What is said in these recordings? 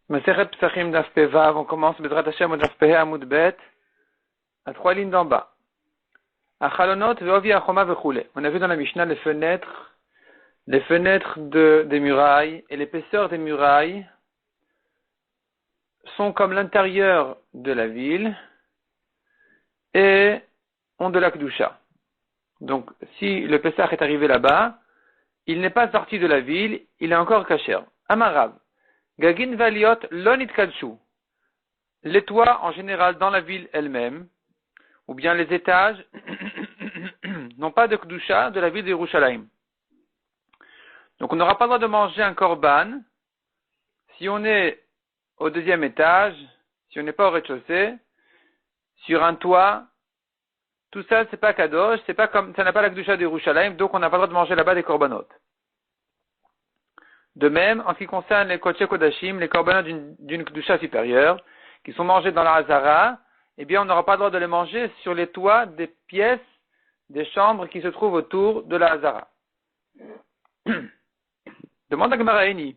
Maseret Psachim Daf Pe Vav, on commence Bezrat Hashem au Daf Pe Amud Bet, à 3 lignes d'en bas. Achalonot ve'ovi achoma ve'choule. On a vu dans la Mishnah les fenêtres des murailles et l'épaisseur des murailles sont comme l'intérieur de la ville et ont de la Kedusha. Donc, si le Pessah est arrivé là-bas, il n'est pas sorti de la ville, il est encore kasher. Amarav. Gagin valiot lonit kalchu. Les toits, en général, dans la ville elle-même, ou bien les étages, n'ont pas de Kedusha de la ville de Yerushalayim. Donc, on n'aura pas le droit de manger un korban si on est au deuxième étage, si on n'est pas au rez-de-chaussée, sur un toit. Tout ça, c'est pas kadosh, c'est pas comme, ça n'a pas la Kedusha de Yerushalayim, donc on n'a pas le droit de manger là-bas des korbanot. De même, en ce qui concerne les Kodesh Kodashim, les korbanot d'une Kedusha supérieure, qui sont mangés dans la Hazara, eh bien, on n'aura pas le droit de les manger sur les toits des pièces, des chambres qui se trouvent autour de la Hazara. Demande à Gemara Eni.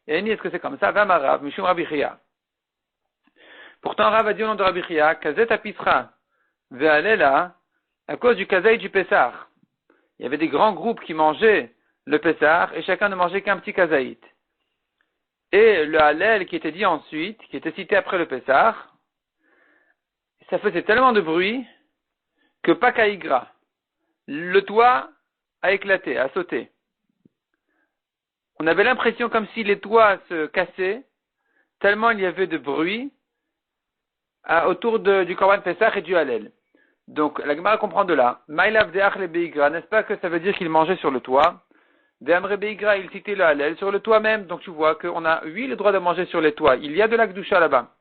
Eni, est-ce que c'est comme ça? Vama Rav, Mishum Rabbi Chia. Pourtant, Rav a dit au nom de Rabbi Chia, Kazet Apisra, Ve'alela, à cause du Kazaï du Pessah. Il y avait des grands groupes qui mangeaient le Pessah et chacun ne mangeait qu'un petit Kazaït. Et le Hallel qui était dit ensuite, qui était cité après le Pessah, ça faisait tellement de bruit que Pakaïgra, le toit a éclaté, a sauté. On avait l'impression comme si les toits se cassaient, tellement il y avait de bruit autour du Korban Pessah et du Hallel. Donc, la Gemara comprend de là. Maïlav de'ach le beigra, n'est-ce pas que ça veut dire qu'il mangeait sur le toit? Ve'amre beigra, il citait le Hallel sur le toit même. Donc, tu vois qu'on a, oui, le droit de manger sur les toits. Il y a de la Kedusha là-bas.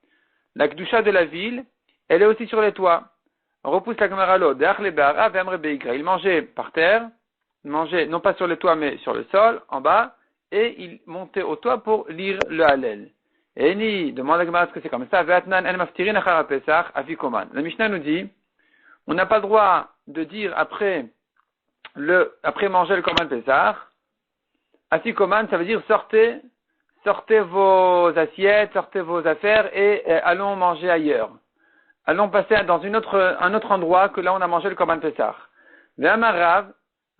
La Kedusha de la ville, elle est aussi sur les toits. On repousse la Gemara l'eau. De'ach le be'ara, ve'amre beigra. Il mangeait par terre, il mangeait non pas sur le toit, mais sur le sol, en bas, et il montait au toit pour lire le Hallel. Et ni, demande la Gemara ce que c'est comme ça. Ve'atnan en maftirin achar ha-pesach, afikoman. La Mishnah nous dit, on n'a pas le droit de dire après manger le Korban Pessah, afikoman, ça veut dire sortez vos assiettes, sortez vos affaires et allons manger ailleurs. Allons passer dans un autre endroit que là on a mangé le Korban Pessah. Ve'amar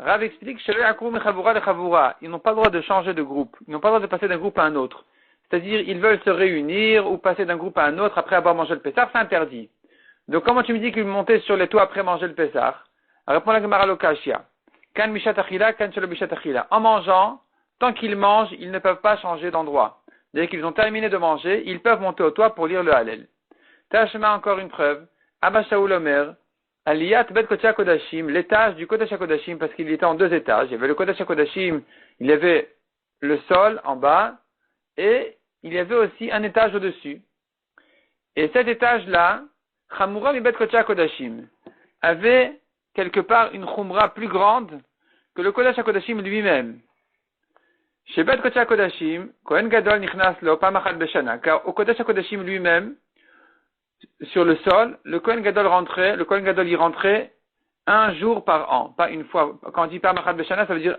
Rav explique, ils n'ont pas le droit de changer de groupe, ils n'ont pas le droit de passer d'un groupe à un autre. C'est-à-dire, ils veulent se réunir ou passer d'un groupe à un autre après avoir mangé le Pessah, c'est interdit. Donc, comment tu me dis qu'ils montaient sur les toits après manger le Pessah? Répond la Gemara Lokashia. Kan mishat achila, kan shelo mishat achila. En mangeant, tant qu'ils mangent, ils ne peuvent pas changer d'endroit. Dès qu'ils ont terminé de manger, ils peuvent monter au toit pour lire le Hallel. Tashma, encore une preuve. Abba Shaul Omer, Aliyat bet Kodesh HaKodashim, l'étage du Kodesh HaKodashim, parce qu'il était en deux étages. Il y avait le Kodesh HaKodashim, il y avait le sol en bas, et il y avait aussi un étage au-dessus. Et cet étage-là, Chamura mi bet Kodesh HaKodashim, avait quelque part une Chumra plus grande que le Kodesh HaKodashim lui-même. Chez Bet Kodesh HaKodashim, Kohen Gadol nichnas lo pamachat beshana, car au Kodesh HaKodashim lui-même, sur le sol, le Kohen Gadol y rentrait un jour par an, pas une fois. Quand on dit pamachat beshana, ça veut dire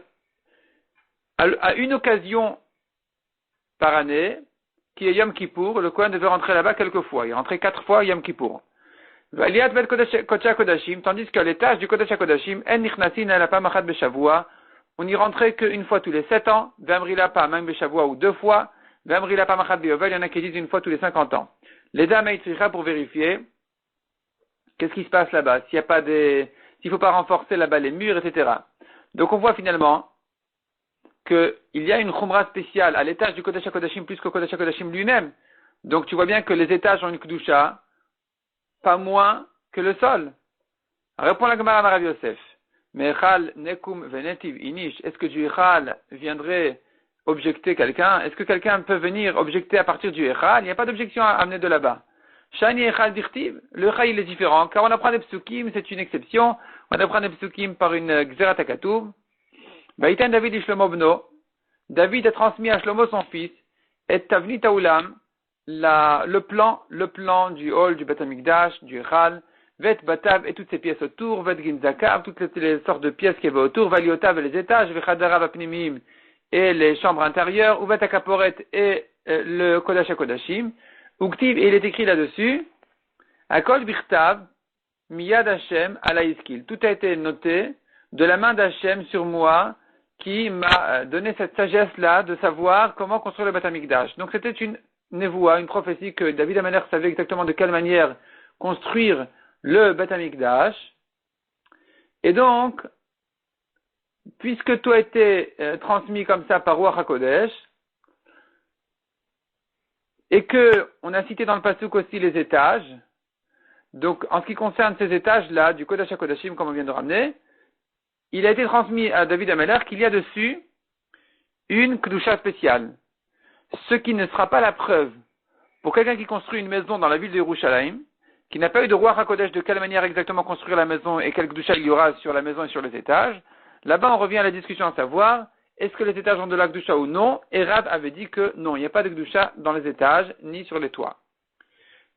à une occasion par année, qui est Yom Kippour, le Kohen devait rentrer là-bas quelques fois. Il rentrait 4 fois Yom Kippour. Valiat bet Kodesh HaKodashim, tandis qu'à l'étage du Kodesh HaKodashim, en nichnasin ala pamachat beshavua, on n'y rentrait qu'une fois tous les 7 ans, v'amrila pa même beshavua ou 2 fois, v'amrila pa machat beyovel, il y en a qui disent une fois tous les 50 ans. Les dames aitricha pour vérifier qu'est-ce qui se passe là-bas, s'il faut pas renforcer là-bas les murs, etc. Donc on voit finalement qu'il y a une chumra spéciale à l'étage du Kodesh HaKodashim plus qu'au Kodesh HaKodashim lui-même. Donc tu vois bien que les étages ont une kedusha, pas moins que le sol. Répond la Gemara à Rav Yosef. Mais Echal nekum venetiv inish. Est-ce que du Echal viendrait objecter quelqu'un? Est-ce que quelqu'un peut venir objecter à partir du Echal? Il n'y a pas d'objection à amener de là-bas. Shani Echal dirtiv. Le Echal il est différent. Car on apprend des psukim, c'est une exception. On apprend des psukim par une Gzerat HaKatuv. Baïtan David et Shlomo Bno. David a transmis à Shlomo son fils, et Tavnit Haoulam, le plan du hall, du Beth Amikdash, du Echal, Vet Batav et toutes ces pièces autour, Vet Ginzakav, toutes les sortes de pièces qui avaient autour, Valiotav et les étages, Vechadarav Apnimim et les chambres intérieures, ou Vet Akaporet et le Kodesh HaKodashim, Uktiv, et il est écrit là-dessus, Akol Birtav, Miyad Hashem ala Iskil. Tout a été noté de la main d'Hashem sur moi, qui m'a donné cette sagesse-là de savoir comment construire le Beth Amikdash. Donc c'était une névoie, une prophétie que David HaMelech savait exactement de quelle manière construire le Beth Amikdash. Et donc, puisque tout a été transmis comme ça par Ruach HaKodesh, et que on a cité dans le pasuk aussi les étages, donc en ce qui concerne ces étages-là, du Kodesh HaKodashim, comme on vient de ramener, il a été transmis à David HaMelech qu'il y a dessus une Kedusha spéciale. Ce qui ne sera pas la preuve pour quelqu'un qui construit une maison dans la ville de Yerushalayim, qui n'a pas eu de Ruach HaKodesh de quelle manière exactement construire la maison et quelle Kedusha il y aura sur la maison et sur les étages. Là-bas, on revient à la discussion à savoir, est-ce que les étages ont de la Kedusha ou non? Et Rav avait dit que non, il n'y a pas de Kedusha dans les étages, ni sur les toits.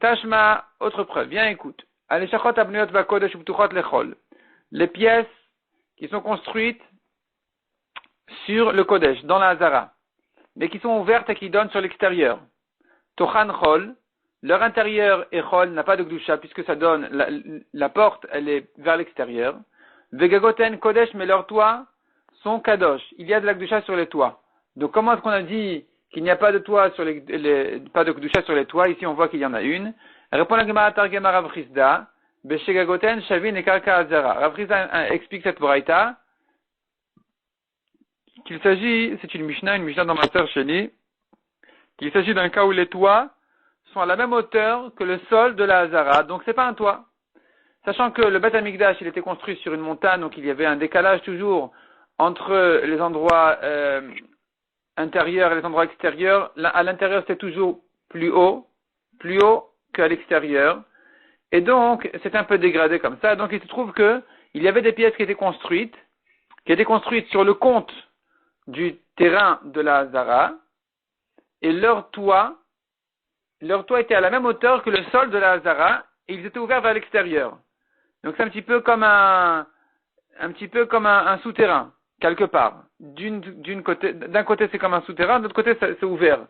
Tashma, autre preuve, bien écoute. Aleshachot abnuyot vakodesh uptuchot lechol. Les pièces qui sont construites sur le Kodesh, dans la Hazara, mais qui sont ouvertes et qui donnent sur l'extérieur. Tochan chol, leur intérieur et chol n'a pas de Kedusha, puisque ça donne, la porte, elle est vers l'extérieur. Vegagoten Kodesh, mais leurs toits sont Kadosh. Il y a de la Kedusha sur les toits. Donc comment est-ce qu'on a dit qu'il n'y a pas de toit sur pas de Kedusha sur les toits? Ici on voit qu'il y en a une. Répond la Gemara Targema Rav Chisda, Beshegagoten Shavin et Karka Hazara. Rav Chisda explique cette braïta qu'il s'agit, c'est une Mishnah dans ma sœur Sheni, qu'il s'agit d'un cas où les toits sont à la même hauteur que le sol de la Hazara, donc c'est pas un toit. Sachant que le Beth Amikdash, il était construit sur une montagne, donc il y avait un décalage toujours entre les endroits intérieurs et les endroits extérieurs. À l'intérieur, c'était toujours plus haut qu'à l'extérieur. Et donc, c'est un peu dégradé comme ça. Donc, il se trouve que il y avait des pièces qui étaient construites sur le compte du terrain de la Hazara, et leur toit était à la même hauteur que le sol de la Hazara, et ils étaient ouverts vers l'extérieur. Donc c'est un petit peu comme un souterrain, quelque part. D'un côté c'est comme un souterrain, de l'autre côté c'est ouvert.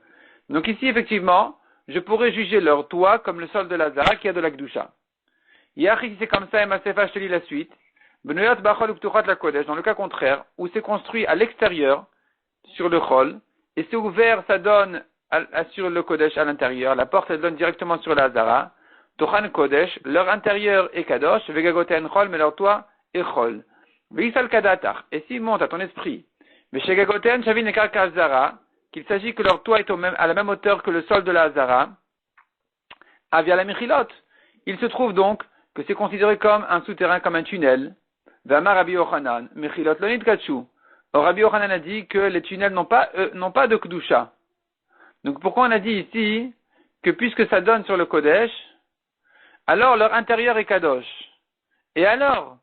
Donc ici, effectivement, je pourrais juger leur toit comme le sol de la Hazara qui a de la Kedusha. Yachi, c'est comme ça, et Masefa, je te lis la suite. Benoyot Bachol Uptuchat la Kodesh, dans le cas contraire, où c'est construit à l'extérieur, sur le Chol, et c'est ouvert, ça donne sur le Kodesh à l'intérieur, la porte elle donne directement sur la Hazara. Tochan Kodesh, leur intérieur est Kadosh, Vegagoten Chol, mais leur toit est Chol. Veisal Kadatar, et s'il monte à ton esprit, Veshegagoten Shavin et Karka Hazara, qu'il s'agit que leur toit est à la même hauteur que le sol de la Hazara, Avia la Mechilot, il se trouve donc que c'est considéré comme un souterrain, comme un tunnel. Vama Rabbi Yochanan, Mechilot Lonit Kachu. Or, Rabbi Yochanan a dit que les tunnels n'ont pas de Kedusha. Donc pourquoi on a dit ici que puisque ça donne sur le Kodesh, alors leur intérieur est Kadosh. Et alors,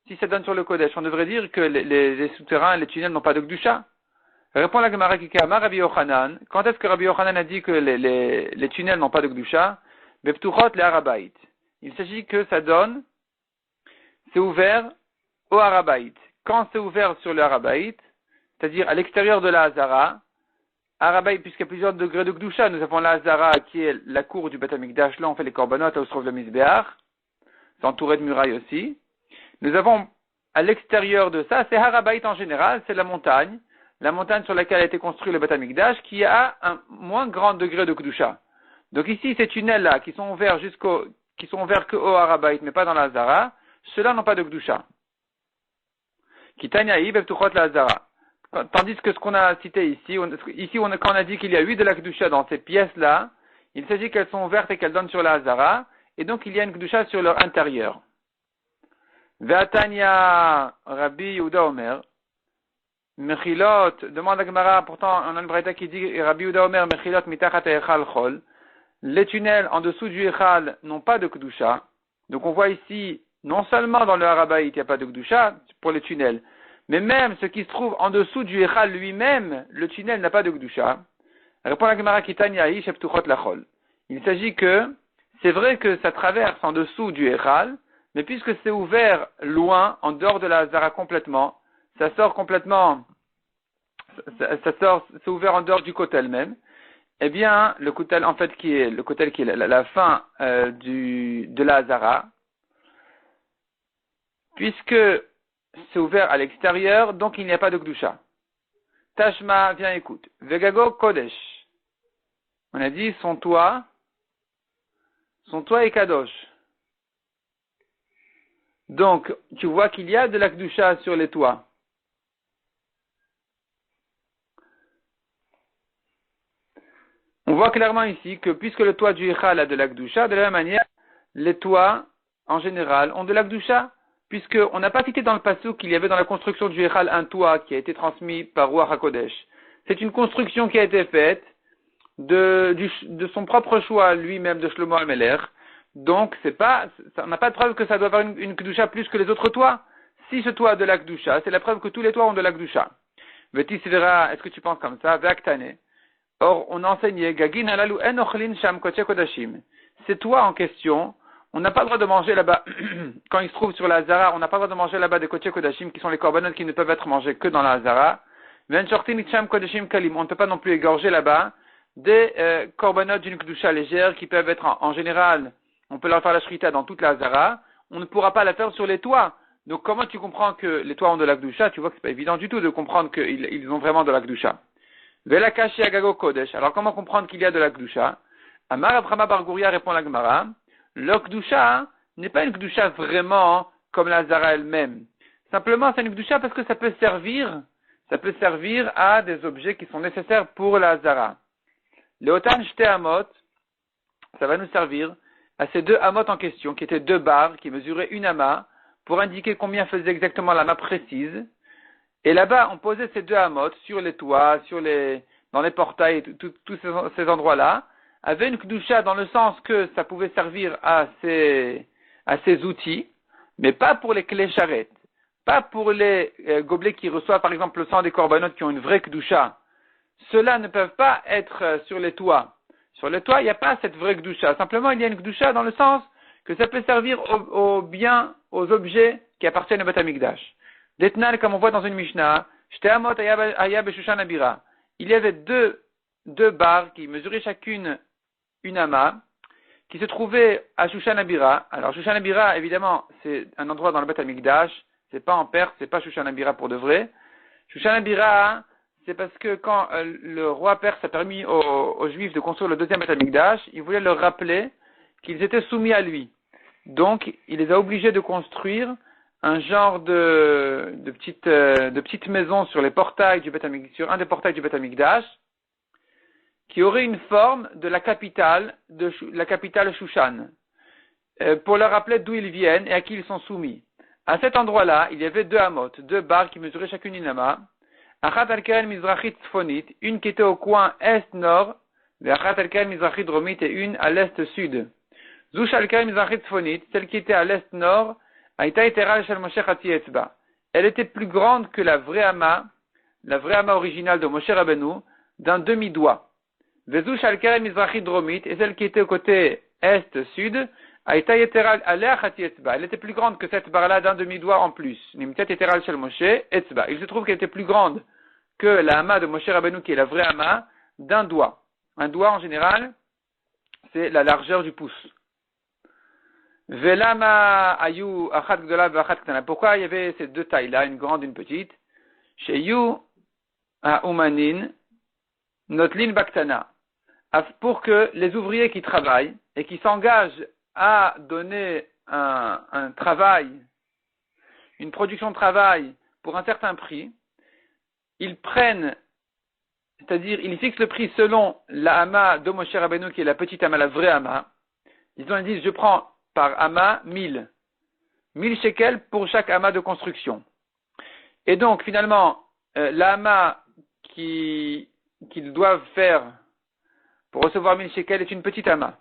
si ça donne sur le Kodesh, on devrait dire que les souterrains, les tunnels n'ont pas de Kedusha. Répond la Gemara Kikama, Rabbi Yochanan. Quand est-ce que Rabbi Yochanan a dit que les tunnels n'ont pas de Kedusha? Beptuchot le Harabait. Il s'agit que ça donne, c'est ouvert au Harabait. Quand c'est ouvert sur le Harabait, c'est-à-dire à l'extérieur de la Hazara, Harabait, puisqu'il y a plusieurs degrés de Kedusha, nous avons la Hazara qui est la cour du Beth Amikdash, là on fait les korbanot, là où se trouve le Mizbeach, c'est entouré de murailles aussi. Nous avons à l'extérieur de ça, c'est Harabait en général, c'est la montagne sur laquelle a été construit le Beth Amikdash, qui a un moins grand degré de Kedusha. Donc ici, ces tunnels-là, qui sont ouverts que au Harabait, mais pas dans la Hazara, ceux-là n'ont pas de Kedusha. Kitaniaï, Beptuchot la Hazara. Tandis que ce qu'on a cité ici, quand on a dit qu'il y a 8 de la Kedusha dans ces pièces-là, il s'agit qu'elles sont ouvertes et qu'elles donnent sur la Hazara, et donc il y a une Kedusha sur leur intérieur. Ve'atania Rabbi Yehuda Omer, Mechilot, demande à Gemara, pourtant on a une braïta qui dit Rabbi Yehuda Omer, Mechilot mitachat echal chol, les tunnels en dessous du echal n'ont pas de Kedusha. Donc on voit ici, non seulement dans le Harabait il n'y a pas de Kedusha pour les tunnels, mais même ce qui se trouve en dessous du echal lui-même, le tunnel n'a pas de Kedusha. Répond la Gemara Kitaniaï, Sheptuchot lachol. Il s'agit que, c'est vrai que ça traverse en dessous du echal, mais puisque c'est ouvert loin, en dehors de la Hazara complètement, ça sort complètement, c'est ouvert en dehors du côté elle-même, eh bien, le kotel, en fait, qui est la fin de la Hazara, puisque c'est ouvert à l'extérieur, donc il n'y a pas de Kdusha. Tashma, viens écoute. Vegago Kodesh. On a dit son toit est Kadosh. Donc, tu vois qu'il y a de la Kdusha sur les toits. On voit clairement ici que puisque le toit du Hichal a de la Kdusha, de la même manière, les toits, en général, ont de la Kdusha, puisqu'on n'a pas cité dans le passage qu'il y avait dans la construction du Hichal un toit qui a été transmis par Ruach HaKodesh. C'est une construction qui a été faite de son propre choix lui-même de Shlomo HaMelech. Donc, on n'a pas de preuve que ça doit avoir une Kdusha plus que les autres toits. Si ce toit a de la Kdusha, c'est la preuve que tous les toits ont de la Kdusha. Vetis vera, est-ce que tu penses comme ça? Ve'aktane. Or, on a enseigné, Gagin halalu en ochlin sham kodesh kodashim. Ces toits en question, on n'a pas le droit de manger là-bas, quand ils se trouvent sur la Hazara, on n'a pas le droit de manger là-bas des kodesh kodashim, qui sont les korbanot qui ne peuvent être mangés que dans la Hazara. Ve'en shortin sham kodashim kalim. On ne peut pas non plus égorger là-bas des korbanot d'une kdusha légère qui peuvent être en général, on peut leur faire la shrita dans toute la Hazara, on ne pourra pas la faire sur les toits. Donc comment tu comprends que les toits ont de la kdusha? Tu vois que c'est pas évident du tout de comprendre qu'ils ont vraiment de la kdusha. Vela kashi agago kodesh. Alors comment comprendre qu'il y a de la kdusha? Amar Abrahama Bargouria répond la Gemara. Le kdusha n'est pas une kdusha vraiment comme la Hazara elle-même. Simplement c'est une kdusha parce que ça peut servir à des objets qui sont nécessaires pour la Hazara. Le otan shte amot, ça va nous servir à ces deux amot en question, qui étaient deux barres, qui mesuraient une ama, pour indiquer combien faisait exactement l'ama précise. Et là-bas, on posait ces deux amot sur les toits, dans les portails, tous ces endroits-là, avait une kdusha dans le sens que ça pouvait servir à ces outils, mais pas pour les clés charrettes, pas pour les gobelets qui reçoivent par exemple le sang des korbanot qui ont une vraie kdusha. Ceux-là ne peuvent pas être sur les toits. Sur les toits, il n'y a pas cette vraie kdusha. Simplement, il y a une kdusha dans le sens que ça peut servir aux biens, aux objets qui appartiennent au Beth Amikdash. Detnal, comme on voit dans une Mishnah, Shteamot aya beshushan abira. Il y avait deux barres qui mesuraient chacune une ama, qui se trouvaient à Shushan Abira. Alors, Shushan Abira, évidemment, c'est un endroit dans le Beth Amikdash. C'est pas en Perse, c'est pas Shushan Abira pour de vrai. Shushan Abira, c'est parce que quand le roi perse a permis aux Juifs de construire le deuxième Beth Amikdash, il voulait leur rappeler qu'ils étaient soumis à lui. Donc, il les a obligés de construire un genre de petite maison sur les portails du Beth Amikdash, sur un des portails du Beth Amikdash, qui aurait une forme de la capitale Shushan, pour leur rappeler d'où ils viennent et à qui ils sont soumis. À cet endroit-là, il y avait deux amot, deux barres qui mesuraient chacune une ama, achat al-keren mizrachit tzfonit, une qui était au coin est-nord, et achat al-keren mizrachit dromit et une à l'est-sud. Zush al-keren mizrachit tzfonit, celle qui était à l'est-nord, aïta iteral shel Moshe chatzi etzba. Elle était plus grande que la vraie ama originale de Moshe Rabbeinu, d'un demi-doigt. Vezush al-keren mizrachit dromit, et celle qui était au côté est-sud, aïta iteral alea chatzi etzba. Elle était plus grande que cette barre-là d'un demi-doigt en plus. Nimtet iteral shel Moshe etzba. Il se trouve qu'elle était plus grande que la ama de Moshe Rabbeinu, qui est la vraie ama, d'un doigt. Un doigt, en général, c'est la largeur du pouce. Velama ayu achat gdola v'achat ktana. Pourquoi il y avait ces deux tailles-là, une grande, une petite? Chez you a umanin notlin baktana. Pour que les ouvriers qui travaillent et qui s'engagent à donner un travail, une production de travail pour un certain prix, ils prennent, c'est-à-dire ils fixent le prix selon la ama de Moshe Rabbeinu qui est la petite ama, la vraie ama. Ils disent je prends par ama 1000 shekels pour chaque ama de construction. Et donc finalement la ama qu'ils doivent faire pour recevoir 1000 shekels est une petite ama,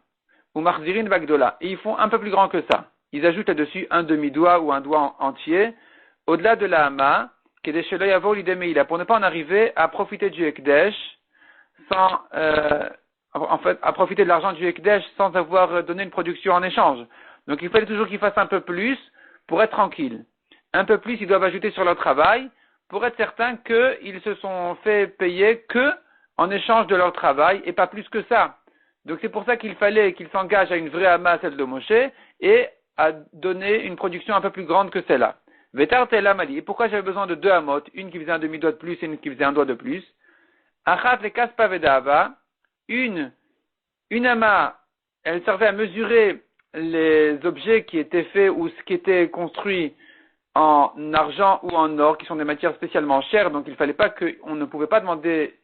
ou marzirin bagdola, et ils font un peu plus grand que ça. Ils ajoutent là-dessus un demi-doigt ou un doigt entier, au-delà de la hama, qui est des sheloi yavo l'idémeïla, pour ne pas en arriver à profiter du Ekdesh, à profiter de l'argent du Ekdesh sans avoir donné une production en échange. Donc il fallait toujours qu'ils fassent un peu plus pour être tranquilles. Un peu plus, ils doivent ajouter sur leur travail pour être certains qu'ils se sont fait payer que en échange de leur travail et pas plus que ça. Donc c'est pour ça qu'il fallait qu'ils s'engagent à une vraie ama, celle de Moshe, et à donner une production un peu plus grande que celle-là. Vetar Tela Mali. Et pourquoi j'avais besoin de deux amot, une qui faisait un demi-doigt de plus et une qui faisait un doigt de plus? Achat le kaspa vedava. Une ama, elle servait à mesurer les objets qui étaient faits ou ce qui était construit en argent ou en or, qui sont des matières spécialement chères, donc il ne fallait pas on ne pouvait pas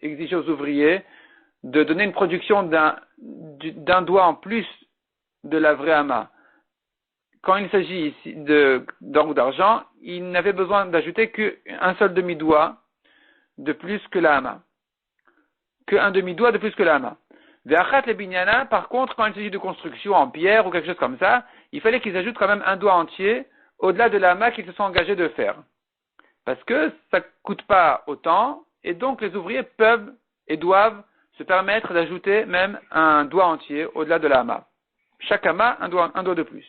exiger aux ouvriers de donner une production d'un doigt en plus de la vraie ama. Quand il s'agit ici d'or ou d'argent, il n'avait besoin d'ajouter qu'un seul demi-doigt de plus que la ama. Qu'un demi-doigt de plus que la ama. Ve'achat le binyana, par contre, quand il s'agit de construction en pierre ou quelque chose comme ça, il fallait qu'ils ajoutent quand même un doigt entier au-delà de la ama qu'ils se sont engagés de faire. Parce que ça ne coûte pas autant, et donc les ouvriers peuvent et doivent se permettre d'ajouter même un doigt entier au-delà de la ama. Chaque ama, un doigt de plus.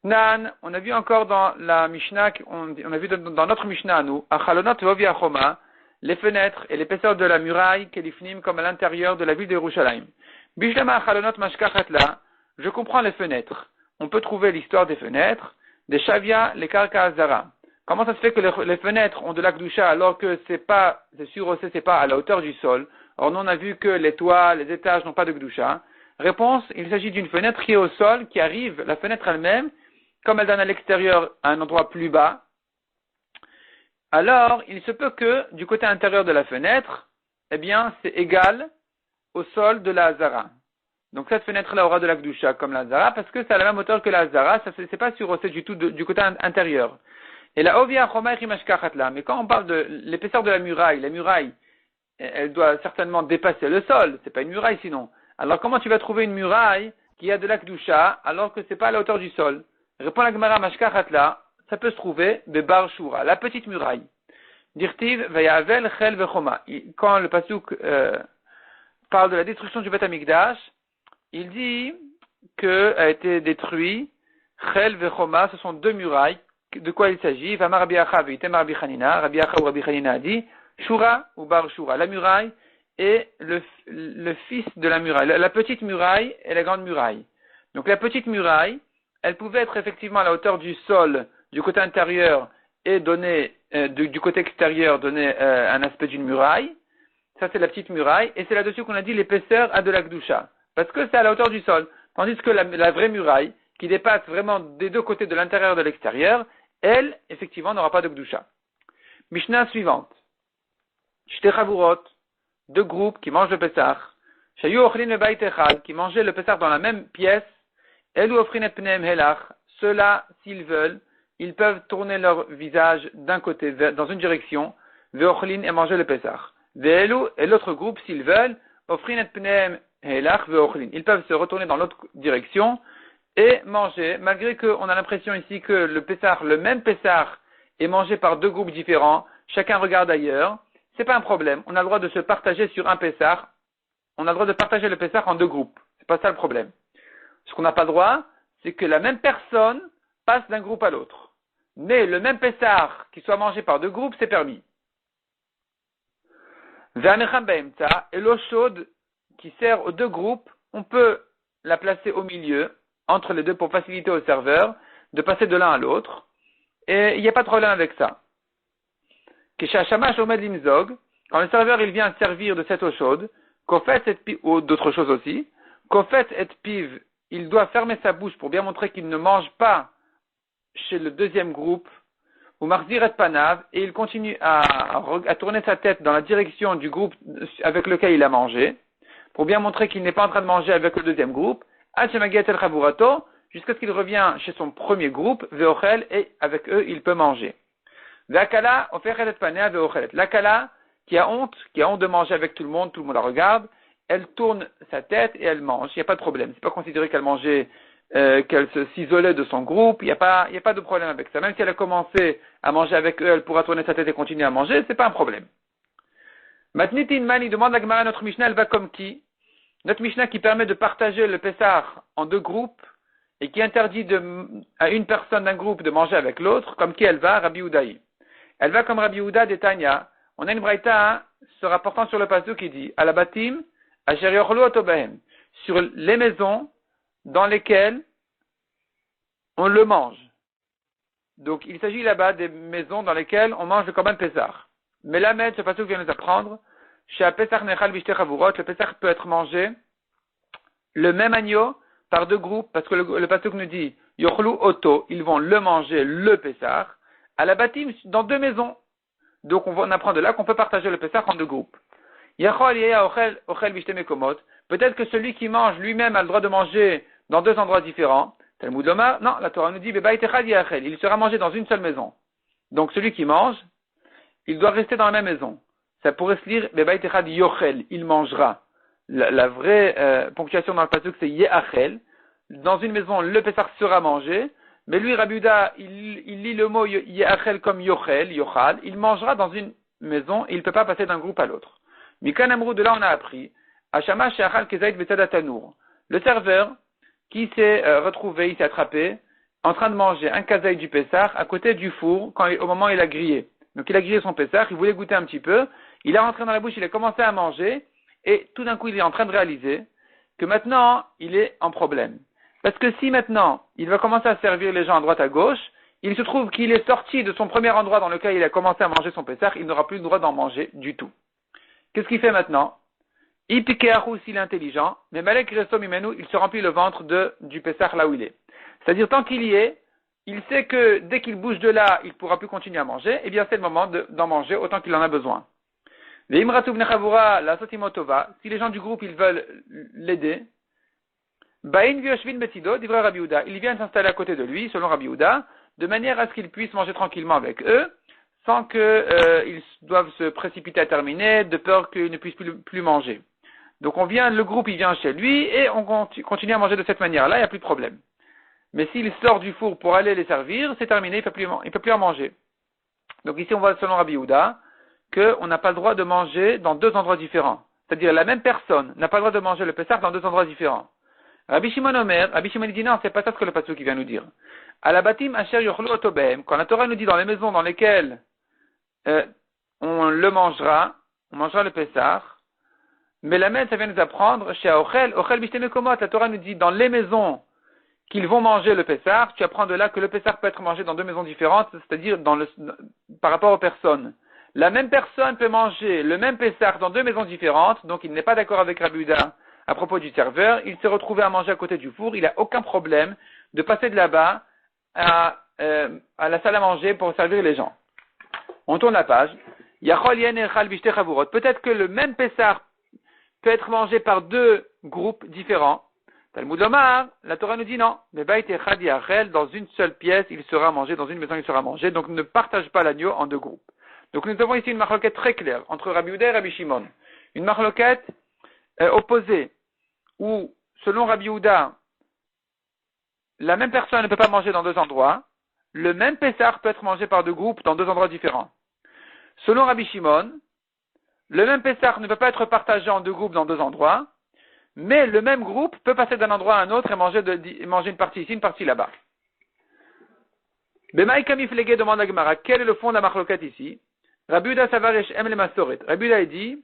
Nan, on a vu encore dans la Mishnah, on a vu dans notre Mishnah à nous, Achalonot Vovi Achoma, les fenêtres et l'épaisseur de la muraille, Kelifnim, comme à l'intérieur de la ville de Yerushalayim. Bishlama Achalonot Mashkachatla, je comprends les fenêtres. On peut trouver l'histoire des fenêtres, des Shavia, les Karka Azara. Comment ça se fait que les fenêtres ont de l'Akdusha alors que c'est surhaussé, c'est pas à la hauteur du sol? Or, nous on a vu que les toits, les étages n'ont pas de Kdusha. Réponse, il s'agit d'une fenêtre qui est au sol, qui arrive, la fenêtre elle-même, comme elle donne à l'extérieur à un endroit plus bas, alors il se peut que du côté intérieur de la fenêtre, eh bien, c'est égal au sol de la Hazara. Donc cette fenêtre-là aura de la Kdusha comme la Hazara, parce que c'est à la même hauteur que la Hazara, ça c'est pas surhaussé du tout du côté intérieur. Et la Ovia Chomay Rimashkachatla, mais quand on parle de l'épaisseur de la muraille, elle doit certainement dépasser le sol, c'est pas une muraille sinon. Alors comment tu vas trouver une muraille qui a de la Kdusha alors que c'est pas à la hauteur du sol? Répond la Gemara Mashkachatla, ça peut se trouver de Bar Shura, la petite muraille. Dirtiv Vayavel Chel Vechoma. Quand le pasuk parle de la destruction du Beth Amikdash, il dit que a été détruit Chel Vechoma, ce sont deux murailles. De quoi il s'agit? Vamar Rabbi Acha Veitem Rabbi Chanina. Rabbi Acha ou Rabbi Chanina a dit Shura ou Bar Shura, la muraille et le fils de la muraille, la petite muraille et la grande muraille. Donc la petite muraille, elle pouvait être effectivement à la hauteur du sol, du côté intérieur, et donner, du côté extérieur, donner un aspect d'une muraille. Ça, c'est la petite muraille. Et c'est là-dessus qu'on a dit l'épaisseur a de la Kdusha. Parce que c'est à la hauteur du sol. Tandis que la vraie muraille, qui dépasse vraiment des deux côtés de l'intérieur et de l'extérieur, elle, effectivement, n'aura pas de Kdusha. Mishnah suivante. Shte Chavurot, deux groupes qui mangent le Pessah. Shayu Ochlin le Bait Echad, qui mangeaient le Pessah dans la même pièce. Elu Ofrin et Pneem Helach, ceux-là, s'ils veulent, ils peuvent tourner leur visage d'un côté, dans une direction, Ve'ochlin et manger le Pessah. Ve'elu et l'autre groupe, s'ils veulent, Ofrin et Pneem Helach Ve'ochlin. Ils peuvent se retourner dans l'autre direction et manger, malgré qu'on a l'impression ici que le Pessah, le même Pessah, est mangé par deux groupes différents, chacun regarde ailleurs, c'est pas un problème. On a le droit de se partager sur un Pessah, on a le droit de partager le Pessah en deux groupes. C'est pas ça le problème. Ce qu'on n'a pas le droit, c'est que la même personne passe d'un groupe à l'autre. Mais le même Pessah qui soit mangé par deux groupes, c'est permis. Et l'eau chaude qui sert aux deux groupes, on peut la placer au milieu, entre les deux, pour faciliter au serveur de passer de l'un à l'autre. Et il n'y a pas de problème avec ça. Quand le serveur il vient servir de cette eau chaude, ou d'autres choses aussi, Kofet et piv, il doit fermer sa bouche pour bien montrer qu'il ne mange pas chez le deuxième groupe, ou Marzir et Panav, et il continue à tourner sa tête dans la direction du groupe avec lequel il a mangé, pour bien montrer qu'il n'est pas en train de manger avec le deuxième groupe, jusqu'à ce qu'il revient chez son premier groupe, Veochel, et avec eux il peut manger. L'akala, l'akala, qui a honte de manger avec tout le monde la regarde, elle tourne sa tête et elle mange, il n'y a pas de problème. C'est pas considéré qu'elle mangeait, qu'elle s'isolait de son groupe, il n'y a pas de problème avec ça. Même si elle a commencé à manger avec eux, elle pourra tourner sa tête et continuer à manger, c'est pas un problème. Matnitin Man, il demande à Gemara, notre Mishnah, elle va comme qui? Notre Mishnah qui permet de partager le Pessah en deux groupes et qui interdit à une personne d'un groupe de manger avec l'autre, comme qui elle va? Rabbi Udaï. Elle va comme Rabbi Uda de Tanya. On a une braïta, sera portant sur le pasuk qui dit, à la batim, asher yochlu oto bahem, sur les maisons dans lesquelles on le mange. Donc, il s'agit là-bas des maisons dans lesquelles on mange le korban Pessah. Mais là, ce pasuk vient nous apprendre, chez Pesach nechal bishte chavurot, le Pessah peut être mangé, le même agneau, par deux groupes, parce que le pasuk nous dit, yochlu oto, ils vont le manger, le Pessah, à la batim, dans deux maisons. Donc, on apprend de là qu'on peut partager le Pessah en deux groupes. Peut-être que celui qui mange lui-même a le droit de manger dans deux endroits différents. Talmud Lomar, non, la Torah nous dit, il sera mangé dans une seule maison. Donc, celui qui mange, il doit rester dans la même maison. Ça pourrait se lire, il mangera. La vraie ponctuation dans le pasuk, c'est Yeachel. Dans une maison, le Pessah sera mangé. Mais lui, Rabbi Yehuda, il lit le mot Yeachel comme Yochel, Yochal. Il mangera dans une maison et il ne peut pas passer d'un groupe à l'autre. Mikan Amrou, de là, on a appris, Hashama Sheachal Kezait Betzadat Tanour. Le serveur qui s'est retrouvé, il s'est attrapé, en train de manger un kazaï du Pessah à côté du four, au moment où il a grillé. Donc il a grillé son Pessah, il voulait goûter un petit peu, il est rentré dans la bouche, il a commencé à manger, et tout d'un coup il est en train de réaliser que maintenant il est en problème. Parce que si maintenant il va commencer à servir les gens à droite à gauche, il se trouve qu'il est sorti de son premier endroit dans lequel il a commencé à manger son Pessah, il n'aura plus le droit d'en manger du tout. Qu'est-ce qu'il fait maintenant? Il piqueahou s'il est intelligent, mais Malek Resto Mimenu, il se remplit le ventre du Pessah là où il est. C'est-à-dire, tant qu'il y est, il sait que dès qu'il bouge de là, il ne pourra plus continuer à manger, et bien c'est le moment d'en manger autant qu'il en a besoin. Si les gens du groupe ils veulent l'aider, ils viennent s'installer à côté de lui, selon Rabbi Yehuda, de manière à ce qu'ils puissent manger tranquillement avec eux, sans qu'ils doivent se précipiter à terminer, de peur qu'ils ne puissent plus manger. Donc le groupe il vient chez lui et on continue à manger de cette manière-là, il n'y a plus de problème. Mais s'il sort du four pour aller les servir, c'est terminé, il ne peut plus en manger. Donc ici on voit selon Rabbi Yehuda qu'on n'a pas le droit de manger dans deux endroits différents. C'est-à-dire la même personne n'a pas le droit de manger le Pessah dans deux endroits différents. Rabbi Shimon dit non, c'est pas ça ce que le pasuk qui vient nous dire. À la batim asher yochlu oto behem, quand la Torah nous dit dans les maisons dans lesquelles on mangera le Pessah, mais la même ça vient nous apprendre chez Ochel bishte mekomot, la Torah nous dit dans les maisons qu'ils vont manger le Pessah, tu apprends de là que le Pessah peut être mangé dans deux maisons différentes, c'est-à-dire par rapport aux personnes. La même personne peut manger le même Pessah dans deux maisons différentes, donc il n'est pas d'accord avec Rabbi Yehuda à propos du serveur, il s'est retrouvé à manger à côté du four, il n'a aucun problème de passer de là-bas à la salle à manger pour servir les gens. On tourne la page. Peut-être que le même Pessah peut être mangé par deux groupes différents. Talmud Lomar, la Torah nous dit non. Dans une seule pièce, il sera mangé, dans une maison, il sera mangé. Donc ne partage pas l'agneau en deux groupes. Donc nous avons ici une marloquette très claire entre Rabbi Yehuda et Rabbi Shimon. Une marloquette opposée, où, selon Rabbi Yehuda, la même personne ne peut pas manger dans deux endroits. Le même Pessah peut être mangé par deux groupes dans deux endroits différents. Selon Rabbi Shimon, le même Pessah ne peut pas être partagé en deux groupes dans deux endroits, mais le même groupe peut passer d'un endroit à un autre et manger une partie ici, une partie là-bas. Bemaï Kamiflege demande à Gemara, quel est le fond de la marloquette ici? Rabbi Yehuda Savaresh M le Masoret. Rabbi Yehuda dit,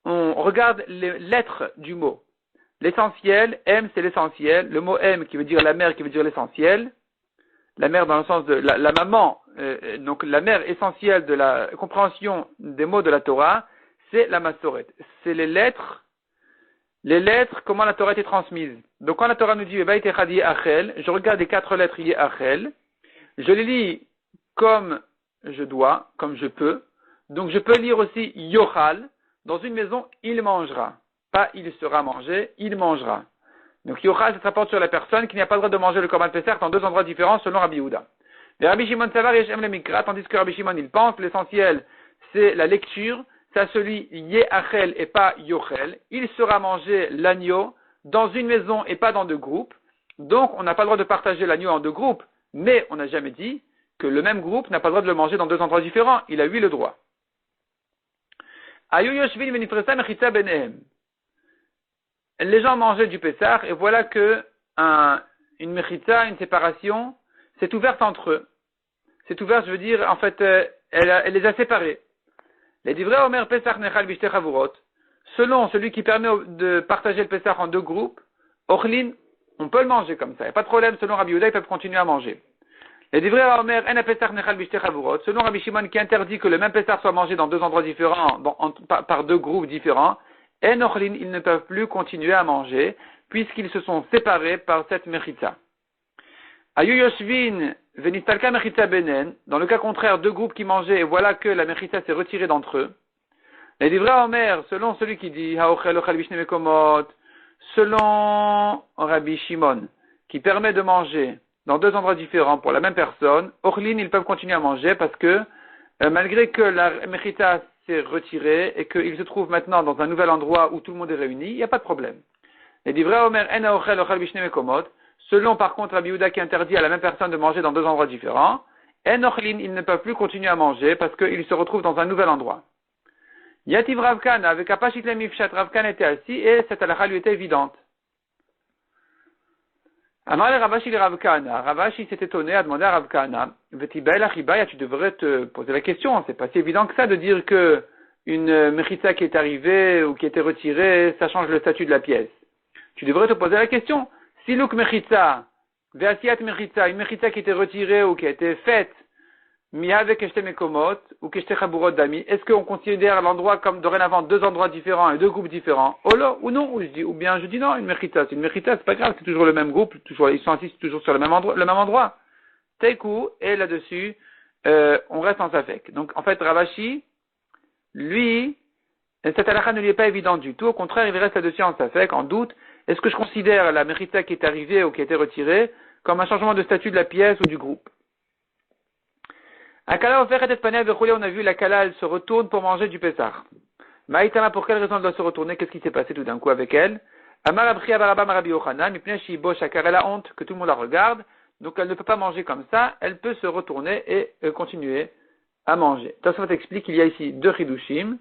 on regarde les lettres du mot. L'essentiel, M c'est l'essentiel, le mot M qui veut dire la mère, qui veut dire l'essentiel, la mère dans le sens de la maman, donc la mère essentielle de la compréhension des mots de la Torah, c'est la Masoret. C'est les lettres, comment la Torah est transmise. Donc quand la Torah nous dit je regarde les quatre lettres Yehachel, je les lis comme je dois, comme je peux. Donc je peux lire aussi Yochal, dans une maison, il mangera. Pas il sera mangé, il mangera. Donc Yochal, ça se rapporte sur la personne qui n'a pas le droit de manger le Korban Pessah dans deux endroits différents selon Rabbi Yehuda. Et Rabbi Shimon Savar Yeshem le Mikra, tandis que Rabbi Shimon il pense, l'essentiel c'est la lecture, c'est à celui Yehachel et pas Yochel. Il sera mangé l'agneau dans une maison et pas dans deux groupes. Donc on n'a pas le droit de partager l'agneau en deux groupes, mais on n'a jamais dit que le même groupe n'a pas le droit de le manger dans deux endroits différents. Il a eu le droit. Les gens mangeaient du Pessah et voilà que une mechitza, une séparation, s'est ouverte entre eux. C'est ouverte, je veux dire, en fait, elle les a séparés. Les divrei Omer Pesach Nechal Bishte Chavurot, selon celui qui permet de partager le Pesach en deux groupes, Ochlin, on peut le manger comme ça, il n'y a pas de problème, selon Rabbi Yehuda, ils peuvent continuer à manger. Les divrei Omer En Pesach Nechal Bishte Chavurot, selon Rabbi Shimon qui interdit que le même Pesach soit mangé dans deux endroits différents, par deux groupes différents, En Ochlin, ils ne peuvent plus continuer à manger, puisqu'ils se sont séparés par cette mechitza. Ayu Yoshvin Venistalka Mechitza Benen, dans le cas contraire, deux groupes qui mangeaient, et voilà que la mechitza s'est retirée d'entre eux. Les divrei Omer, selon celui qui dit Haochel Ochel Bishne Mekomot, selon Rabbi Shimon, qui permet de manger dans deux endroits différents pour la même personne, Ochlin, ils peuvent continuer à manger parce que, malgré que la mechitza s'est retirée et qu'ils se trouvent maintenant dans un nouvel endroit où tout le monde est réuni, il n'y a pas de problème. Les divrei Omer En Haochel Ochel Bishne Mekomot, selon par contre Rabbi Yehuda qui interdit à la même personne de manger dans deux endroits différents, En Ochlin, ils ne peuvent plus continuer à manger parce qu'ils se retrouvent dans un nouvel endroit. Yativ Rav Kana, avec Apashit Lemifshat, Rav Kana était assis et cette halakha lui était évidente. Amar le Ravashi le Rav Kana, Ravashi s'est étonné, a demandé à Rav Kana, Vetibel Achibaya, tu devrais te poser la question, c'est pas si évident que ça de dire que une mechitza qui est arrivée ou qui était retirée, ça change le statut de la pièce. Tu devrais te poser la question, si Luk mechitza, Veasiat mechitza, une mechitza qui était retirée ou qui a été faite, Miave Keshte Mekomot ou Keshte Chaburot Dami, est-ce qu'on considère l'endroit comme dorénavant deux endroits différents et deux groupes différents? Oh là, ou non, ou bien je dis non, une mechitza, c'est une mechitza, c'est pas grave, c'est toujours le même groupe, toujours, ils sont assis toujours sur le même endroit. Teiku, et là-dessus, on reste en safek. Donc, en fait, Ravashi, lui, cette halakha ne lui est pas évidente du tout, au contraire, il reste là-dessus en safek, en doute. Est-ce que je considère la mechitza qui est arrivée ou qui a été retirée comme un changement de statut de la pièce ou du groupe? Akala offert et panel on a vu la kala, elle se retourne pour manger du Pessah. Maïtama, pour quelle raison elle doit se retourner? Qu'est-ce qui s'est passé tout d'un coup avec elle? Amar Abria Baraba Marabi Yochanan, Mipnei Shibo Shakar, elle a honte que tout le monde la regarde, donc elle ne peut pas manger comme ça, elle peut se retourner et continuer à manger. Tosfot explique qu'il y a ici deux chidushim.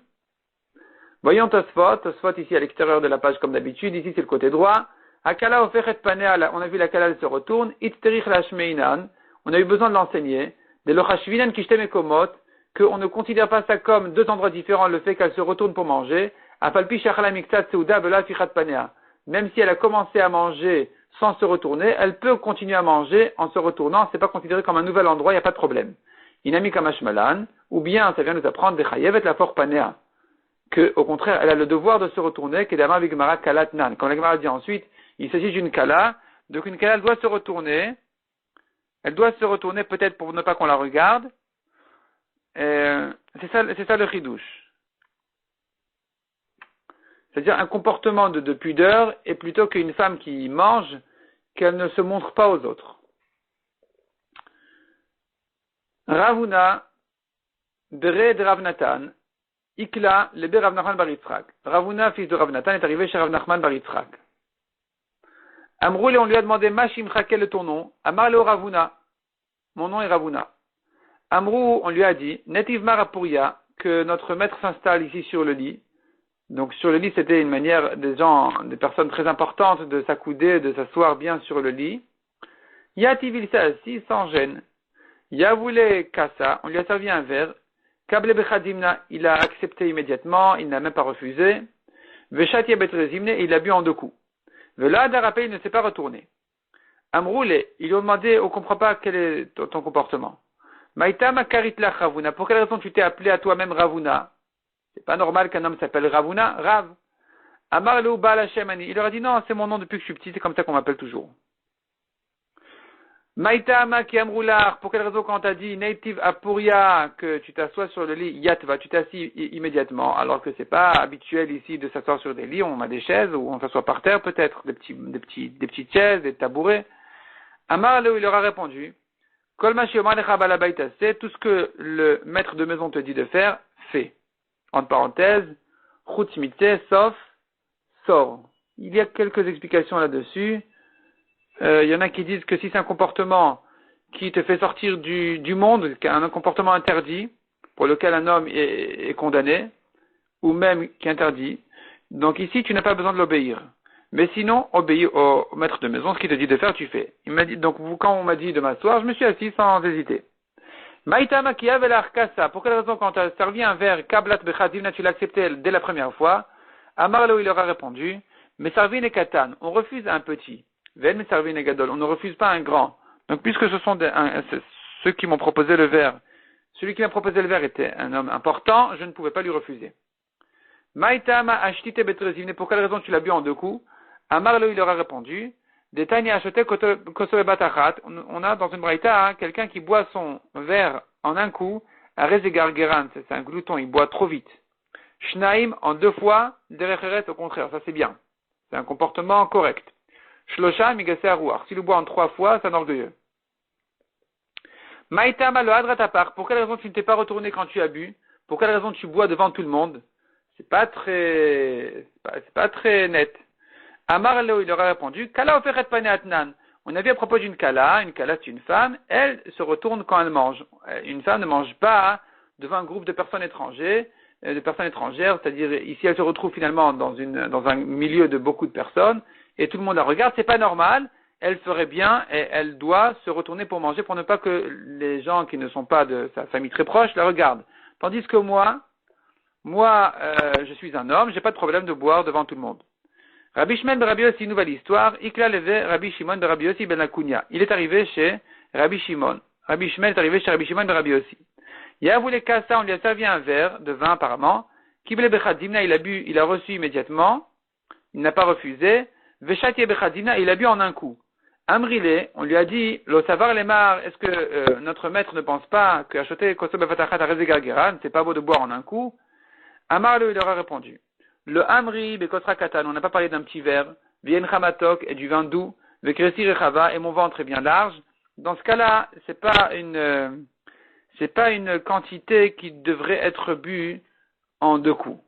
Voyons Tosfot ici à l'extérieur de la page comme d'habitude, ici c'est le côté droit. Akala offert et panel, on a vu la kala, elle se retourne. Itterich Lashmeinan, on a eu besoin de l'enseigner. De l'ochashvinan kishte mekomot, qu'on ne considère pas ça comme deux endroits différents, le fait qu'elle se retourne pour manger, afalpi shachala miktat seuda bela fichat panea. Même si elle a commencé à manger sans se retourner, elle peut continuer à manger en se retournant, c'est pas considéré comme un nouvel endroit, il n'y a pas de problème. Inami kamashmalan, ou bien ça vient nous apprendre de chayevet la for panea, que, au contraire, elle a le devoir de se retourner, kedama vigmara kalatnan. Comme la Gemara dit ensuite, il s'agit d'une kala, donc une kala doit se retourner. Elle doit se retourner peut-être pour ne pas qu'on la regarde. C'est ça le chidouche. C'est-à-dire un comportement de pudeur est plutôt qu'une femme qui mange, qu'elle ne se montre pas aux autres. Ravuna, Bere de Rav Natan, Ikla, Lebe Rav Nachman bar Yitzhak. Ravuna, fils de Rav Natan, est arrivé chez Rav Nachman bar Yitzhak. Amroul, on lui a demandé, Mashim quel est ton nom? Amar le Ravuna. Mon nom est Ravuna. Amrou, on lui a dit, Netiv Marapuria, que notre maître s'installe ici sur le lit. Donc sur le lit, c'était une manière des personnes très importantes de s'accouder, de s'asseoir bien sur le lit. Yativ il s'est assis sans gêne. Yavoule Kassa, on lui a servi un verre. Kable Bechadimna, il a accepté immédiatement, il n'a même pas refusé. Veshat Yebetrezimne, il a bu en deux coups. Vela Darapé, il ne s'est pas retourné. Amroulé, ils lui ont demandé, on ne comprend pas quel est ton comportement. Maïta Makarit la Ravuna, pour quelle raison tu t'es appelé à toi-même Ravuna? C'est pas normal qu'un homme s'appelle Ravuna, Rav. Amar le Baal Hashem Ani, il leur a dit non, c'est mon nom depuis que je suis petit, c'est comme ça qu'on m'appelle toujours. Maïta Maki Amroular, pour quelle raison quand on t'a dit Native Apuria, que tu t'assois sur le lit, Yatva, tu t'assis immédiatement, alors que c'est pas habituel ici de s'asseoir sur des lits, on a des chaises, ou on s'assoit par terre peut-être, des petites chaises, des tabourets. Amar il leur a répondu, Kol ma shiomar lecha bala baita, c'est tout ce que le maître de maison te dit de faire, fais. Entre parenthèses, chutz mitzeh, sauf, sors. Il y a quelques explications là-dessus. Il y en a qui disent que si c'est un comportement qui te fait sortir du monde, un comportement interdit, pour lequel un homme est condamné, ou même qui est interdit, donc ici tu n'as pas besoin de l'obéir. Mais sinon, obéis au maître de maison, ce qu'il te dit de faire, tu fais. Il m'a dit, donc quand on m'a dit de m'asseoir, je me suis assis sans hésiter. Maïta makia velarkasa. Pour quelle raison quand tu as servi un verre kablat bechadivna, tu l'as accepté dès la première fois? Amarlo, il leur a répondu, mais servine katan, on refuse un petit. Ven mais servine gadol, on ne refuse pas un grand. Donc puisque ce sont ceux qui m'ont proposé le verre, celui qui m'a proposé le verre était un homme important, je ne pouvais pas lui refuser. Maïta ma ashtite betrezivne, pour quelle raison tu l'as bu en deux coups? Amarlo, il leur a répondu, Detani acheté kosoe batachat. On a dans une braïta quelqu'un qui boit son verre en un coup, à rezegar geran, c'est un glouton, il boit trop vite. Shnaim en deux fois, derecheret au contraire, ça c'est bien. C'est un comportement correct. Shlosha migase arouar. S'il le boit en trois fois, c'est un orgueilleux. Maïtama le hadrat apar. Pour quelle raison tu ne t'es pas retourné quand tu as bu? Pour quelle raison tu bois devant tout le monde? C'est pas très net. Amar Leo, il leur a répondu, Kala oferet paneatnan. On a vu à propos d'une Kala c'est une femme, elle se retourne quand elle mange. Une femme ne mange pas devant un groupe de personnes étrangères, c'est-à-dire ici elle se retrouve finalement dans un milieu de beaucoup de personnes, et tout le monde la regarde, c'est pas normal, elle ferait bien, et elle doit se retourner pour manger pour ne pas que les gens qui ne sont pas de sa famille très proche la regardent. Tandis que moi, je suis un homme, j'ai pas de problème de boire devant tout le monde. Rabbi Shimon ben Rabbi Yossi, nouvelle histoire. Ikla leve Rabbi Shimon ben Rabbi Yossi ben Akunya. Il est arrivé chez Rabbi Shimon. Rabbi Shimon est arrivé chez Rabbi Shimon ben Rabbi Yossi. Yavule Kassa, on lui a servi un verre de vin apparemment. Kibele Bechadimna, il a bu, il a reçu immédiatement. Il n'a pas refusé. Veshatie Bechadimna, il a bu en un coup. Amrile, on lui a dit, Lo savar lemar, est-ce que notre maître ne pense pas que acheter Kosob Fatachat à Rezegargeran, c'est pas beau de boire en un coup? Amarle, il leur a répondu. Le Amri Bekotra Katan, on n'a pas parlé d'un petit verre, Vien Chamatok et du vin doux, Vekresi Rechava et mon ventre est bien large. Dans ce cas-là, c'est pas une quantité qui devrait être bue en deux coups.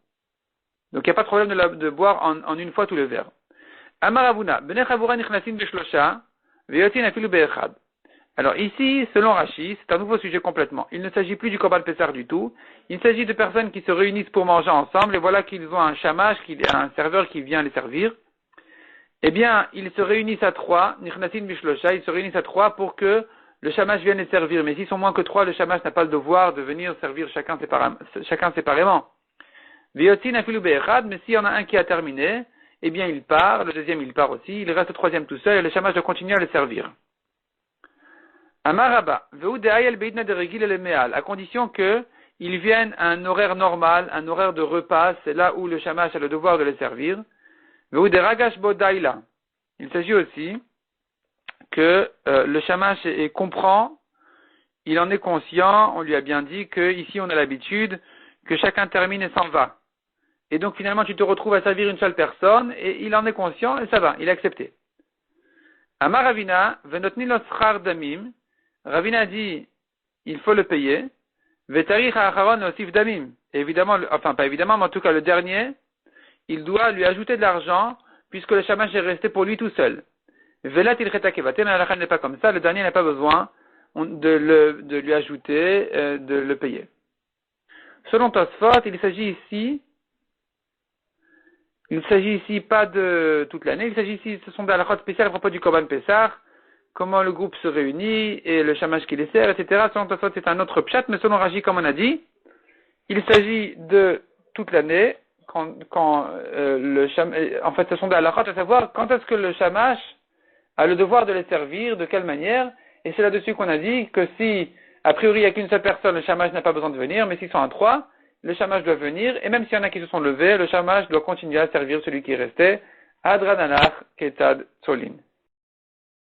Donc il n'y a pas de problème de boire en une fois tout le verre. Amaravuna, Bene Chavura Nichnasin Beshlosha, Veyotin Afilu Beechad. Alors ici, selon Rashi, c'est un nouveau sujet complètement. Il ne s'agit plus du Korban Pessar du tout. Il s'agit de personnes qui se réunissent pour manger ensemble et voilà qu'ils ont un shamash, un serveur qui vient les servir. Eh bien, ils se réunissent à trois, Nichnasin Bishlosha, ils se réunissent à trois pour que le shamash vienne les servir. Mais s'ils sont moins que trois, le shamash n'a pas le devoir de venir servir chacun séparément. V'yotzin afilu be'echad, mais s'il y en a un qui a terminé, eh bien il part, le deuxième il part aussi, il reste le troisième tout seul et le shamash doit continuer à les servir. Amaraba, à condition qu'ils viennent à un horaire normal, un horaire de repas, c'est là où le shamash a le devoir de les servir. Il s'agit aussi que le shamash comprend, il en est conscient, on lui a bien dit que ici on a l'habitude que chacun termine et s'en va. Et donc finalement tu te retrouves à servir une seule personne et il en est conscient et ça va, il a accepté. Amar Ravina, venotni lo schar damim. Ravina dit, il faut le payer. Vetarich ha'acharon osif damim. Évidemment, enfin pas évidemment, mais en tout cas le dernier, il doit lui ajouter de l'argent puisque le shamash est resté pour lui tout seul. Velat il chetakevate, mais la n'est pas comme ça. Le dernier n'a pas besoin de lui ajouter, de le payer. Selon Tosfot, il s'agit ici pas de toute l'année, il s'agit ici, ce sont des halakhot spéciales à propos du Korban Pessar, comment le groupe se réunit et le shamash qui les sert, etc. Selon Tosfot, c'est un autre pshat, mais selon Rashi, comme on a dit, il s'agit de toute l'année, quand le shamash, en fait, ce sont des halakhot à savoir quand est-ce que le shamash a le devoir de les servir, de quelle manière, et c'est là-dessus qu'on a dit que si, a priori, il n'y a qu'une seule personne, le shamash n'a pas besoin de venir, mais s'ils sont à trois, le shamash doit venir, et même s'il y en a qui se sont levés, le shamash doit continuer à servir celui qui est resté, Adrananach Ketad Tsolin.